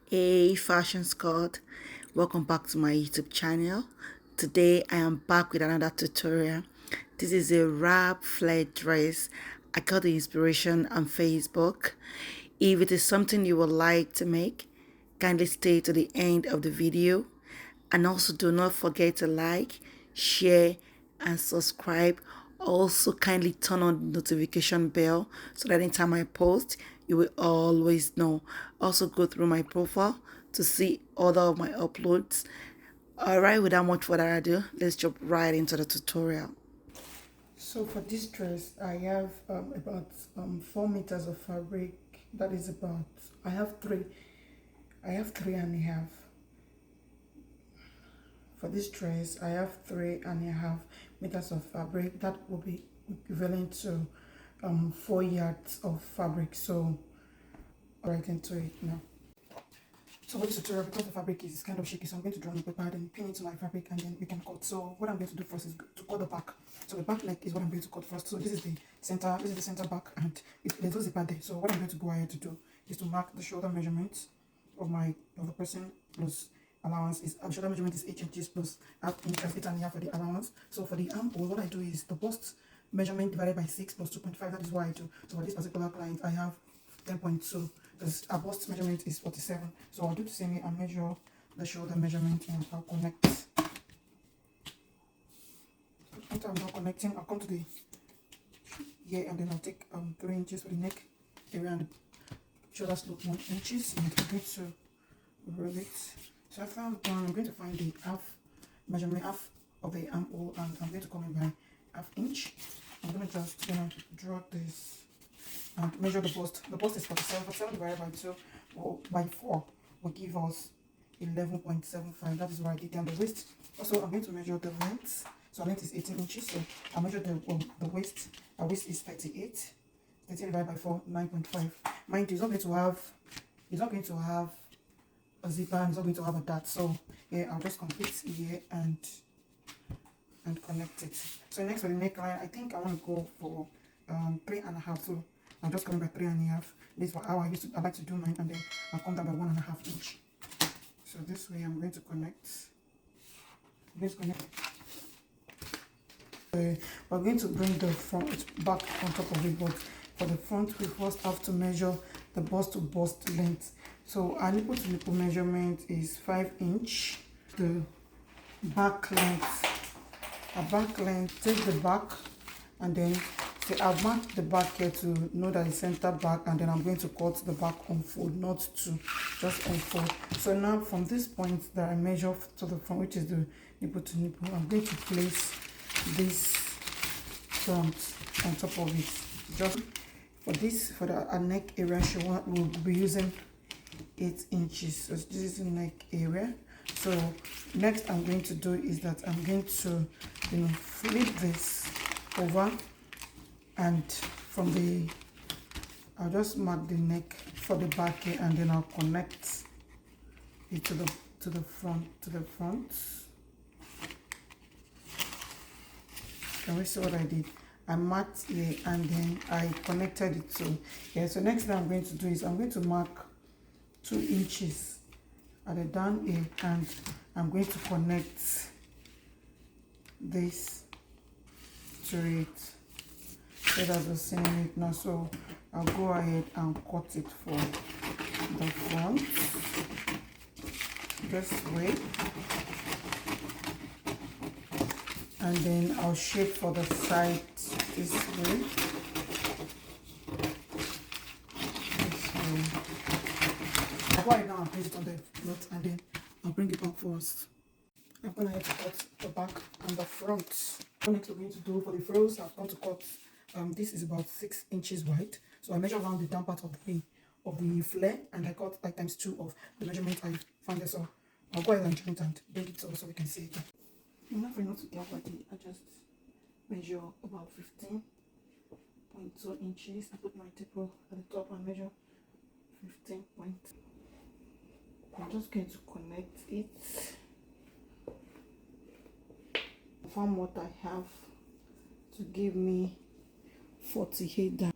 Hey fashion squad, welcome back to my YouTube channel. Today I am back with another tutorial. This is a wrap flare dress. I got the inspiration on Facebook. If it is something you would like to make, kindly stay to the end of the video, and also do not forget to like, share and subscribe. Also kindly turn on the notification bell so that anytime I post you will always know. Also go through my profile to see other of my uploads. Alright, without much further ado, let's jump right into the tutorial. So for this dress I have about 4 meters of fabric. That is about, I have three and a half. For this dress I have 3.5 meters of fabric. That will be equivalent to 4 yards of fabric. So right into it now. So for this tutorial, because the fabric is kind of shaky, so I'm going to draw on the paper and pin it to my fabric, and then we can cut. So what I'm going to do first is to cut the back. So the back leg is what I'm going to cut first. So this is the center back, and there's no zipper there. So what I'm going to go ahead to do is to mark the shoulder measurement of the person plus allowance. Is shoulder measurement is 8 inches plus half inch, 8.5 for the allowance. So for the armhole, what I do is the bust measurement divided by 6 plus 2.5. That is what I do. So for this particular client, I have 10.2 because our bust measurement is 47. So I'll do the same way and measure the shoulder measurement, and I'll connect. After I'm done connecting, I'll come to the here and then I'll take 3 inches for the neck area and the shoulder slope 1 inches, and I'm going to roll it. So after I'm done, I'm going to find the half measurement, half of the armhole, and I'm going to come in by half inch. I'm going to just draw this and measure the bust. The bust is 47. 47 divided by 2 or by 4 will give us 11.75. That is what I did. And the waist, also I'm going to measure the length. So length is 18 inches. So I measure the waist. Our waist is 38. 38 divided by 4, 9.5. Mind you, it's not going to have a zipper, and it's not going to have a dart. So yeah, I'll just complete here and connect it. So next for the neckline, I think I want to go for 3.5. So I'm just coming by 3.5. This is how I like to do mine, and then I'll come down by 1.5 inch. So this way I'm going to connect. We're going to bring the front back on top of it, but for the front we first have to measure the bust to bust length. So our nipple to nipple measurement is 5 inch. The back length, take the back, and then I've marked the back here to know that it's center back, and then I'm going to cut the back unfold, not to just unfold. So now from this point that I measure to the front, which is the nipple to nipple, I'm going to place this front on top of it. Just for the neck area, we'll be using 8 inches. So this is the neck area. So next I'm going to do is that I'm going to flip this over, and I'll just mark the neck for the back here, and then I'll connect it to the front. Can we see what I did? I marked here and then I connected it to here. So next thing I'm going to do is I'm going to mark 2 inches at the down here, and I'm going to connect this to it. So that's the same it now. So I'll go ahead and cut it for the front this way, and then I'll shape for the side this way. I'll go ahead now and place it on the cloth, and then I'll bring it back first. I'm going to cut the back and the front. What next we're going to do for the frills, I've got to cut. This is about 6 inches wide. So I measure around the down part of the flare, and I cut like times 2 of the measurement I found there. So I'll go ahead and join it and bring it over so we can see it. Enough for not to get what I just measure about 15.2 inches. I put my tape at the top and measure 15 point. I'm just going to connect it. Confirm what I have to give me 48 down.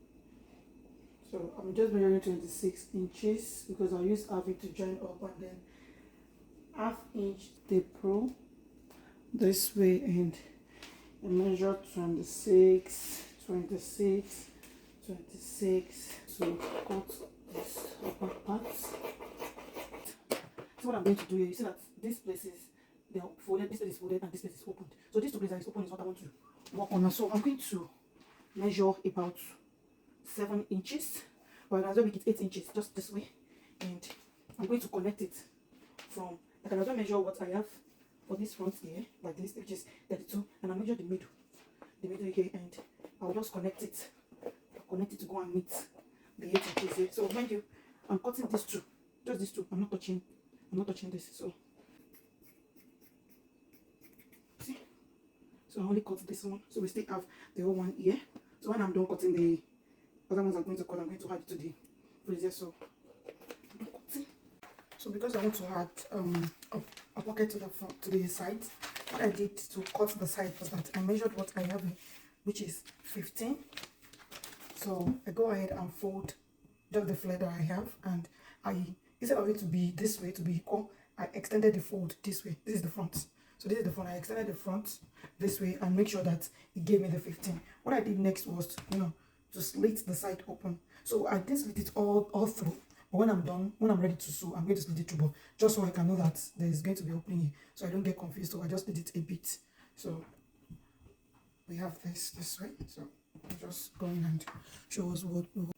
So I'm just measuring 26 inches because I'll use half it to join up, and then half inch tape roll this way, and I measure 26, 26, 26 to cut this upper part. So what I'm going to do here, you see that these places, they are folded, this place is folded and this place is opened. So these two places that is open is what I want to work on now. So I'm going to measure about 7 inches, but as well make it 8 inches, just this way. And I'm going to connect it from, I can also measure what I have for this front here, like this, which is 32, and I'll measure the middle here, and I'll just connect it to go and meet the 8 inches here. So mind you, I'm cutting these two, just these two. I'm not touching this. So see, so I only cut this one, so we still have the whole one here. So when I'm done cutting the other ones, I'm going to add it to the brazier. So because I want to add a pocket to the front, to the side, what I did to cut the side was that I measured what I have, which is 15. So I go ahead and fold just the flare that I have, and instead of it to be this way to be equal, I extended the fold this way. This is the front. So this is the front. I extended the front this way and make sure that it gave me the 15. What I did next was, to slit the side open. So I didn't slit it all through. But when I'm done, when I'm ready to sew, I'm going to slit it through, but just so I can know that there is going to be opening here, so I don't get confused. So I just did it a bit. So we have this way. So I'm just going and show us what we want.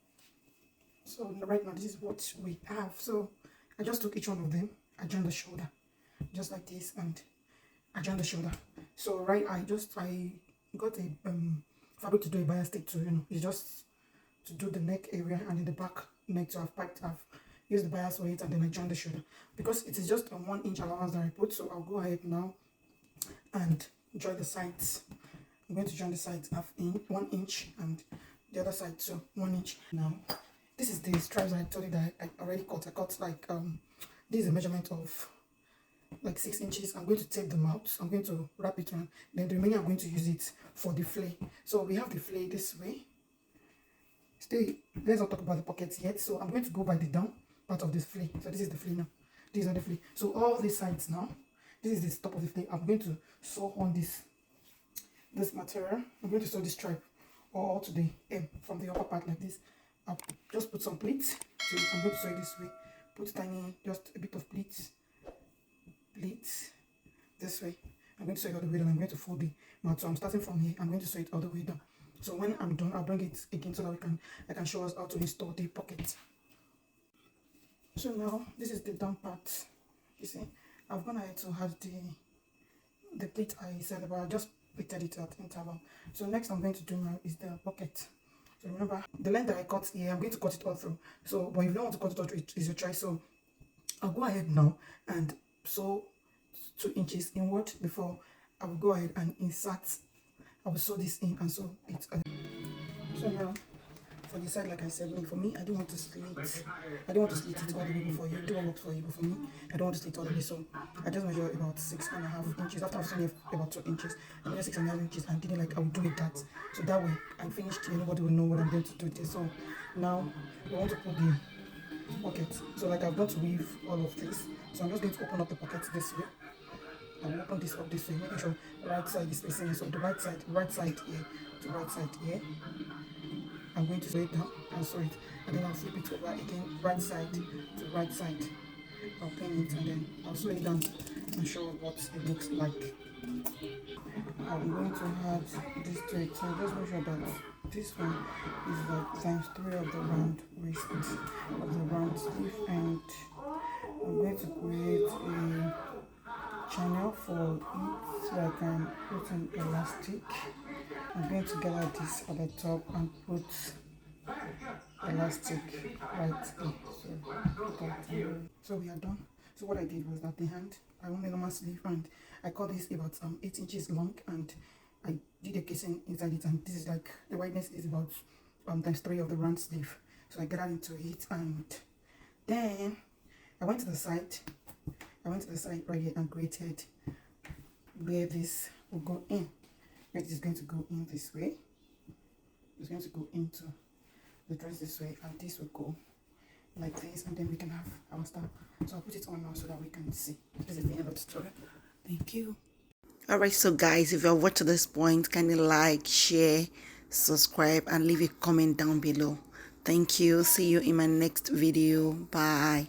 So right now, this is what we have. So I just took each one of them, I joined the shoulder, just like this, and I joined the shoulder. So I got a fabric to do a bias stick to, it's just to do the neck area, and in the back neck to I've used the bias for it, and then I joined the shoulder because it is just a 1 inch allowance that I put. So I'll go ahead now and join the sides. I'm going to join the sides 1 inch, and the other side too 1 inch. Now this is the stripes I told you that I already cut. I cut like this is a measurement of like 6 inches. I'm going to tape them out. I'm going to wrap it around. Then the remaining I'm going to use it for the flare. So we have the flare this way. Let's not talk about the pockets yet. So I'm going to go by the down part of this flare. So this is the flare now. These are the flare. So all these sides now, this is the top of the flare. I'm going to sew on this material. I'm going to sew this stripe all to the hem from the upper part like this. I'll just put some pleats to it. I'm going to sew it this way. Put tiny, just a bit of pleats this way. I'm going to sew it all the way down. I'm going to fold the mat. So I'm starting from here. I'm going to sew it all the way down. So when I'm done, I'll bring it again so that I can show us how to install the pocket. So now this is the down part. You see, I've gone ahead to have the pleat I said about. I just pleated it at interval. So next I'm going to do now is the pocket. So remember the length that I cut here, I'm going to cut it all through. So but if you don't want to cut it all through, it is your choice. So I'll go ahead now and sew 2 inches inward before I will go ahead and insert. I will sew this in and sew it. So now for the side, like I said, for me, I don't want to slit it all the way before you. Do what works for you, but for me, I don't want to slit all the way. So I just measure about 6.5 inches. After I've sewn about 2 inches, I measure 6.5 inches and didn't like I will do it that. So that way I'm finished here. Nobody will know what I'm going to do this. So now we want to put the pocket. So like I've got to weave all of this. So I'm just going to open up the pocket this way. I will open this up this way, making sure right side is facing. So the right side here to right side here. I'm going to sew it down and sew it, and then I'll flip it over again, right side to right side. I'll pin it and then I'll sew it down and show what it looks like. I'm going to add this to it, so just make sure that this one is like ×3 of the round waist of the round sleeve, and I'm going to create a channel for it so I can put an elastic. I'm going to gather this at the top and put elastic right here. So we are done. So what I did was that the hand, I want a normal sleeve, and I cut this about 8 inches long, and I did a casing inside it, and this is like the wideness is about ×3 of the round sleeve. So I gathered into it, and then I went to the side right here and created where this will go in. It is going to go in this way. It's going to go into the dress this way, and this will go like this, and then we can have our style. So I'll put it on now so that we can see. This is the end of the tutorial. Thank you. Alright, so guys, if you have watched to this point, kindly like, share, subscribe, and leave a comment down below. Thank you. See you in my next video. Bye.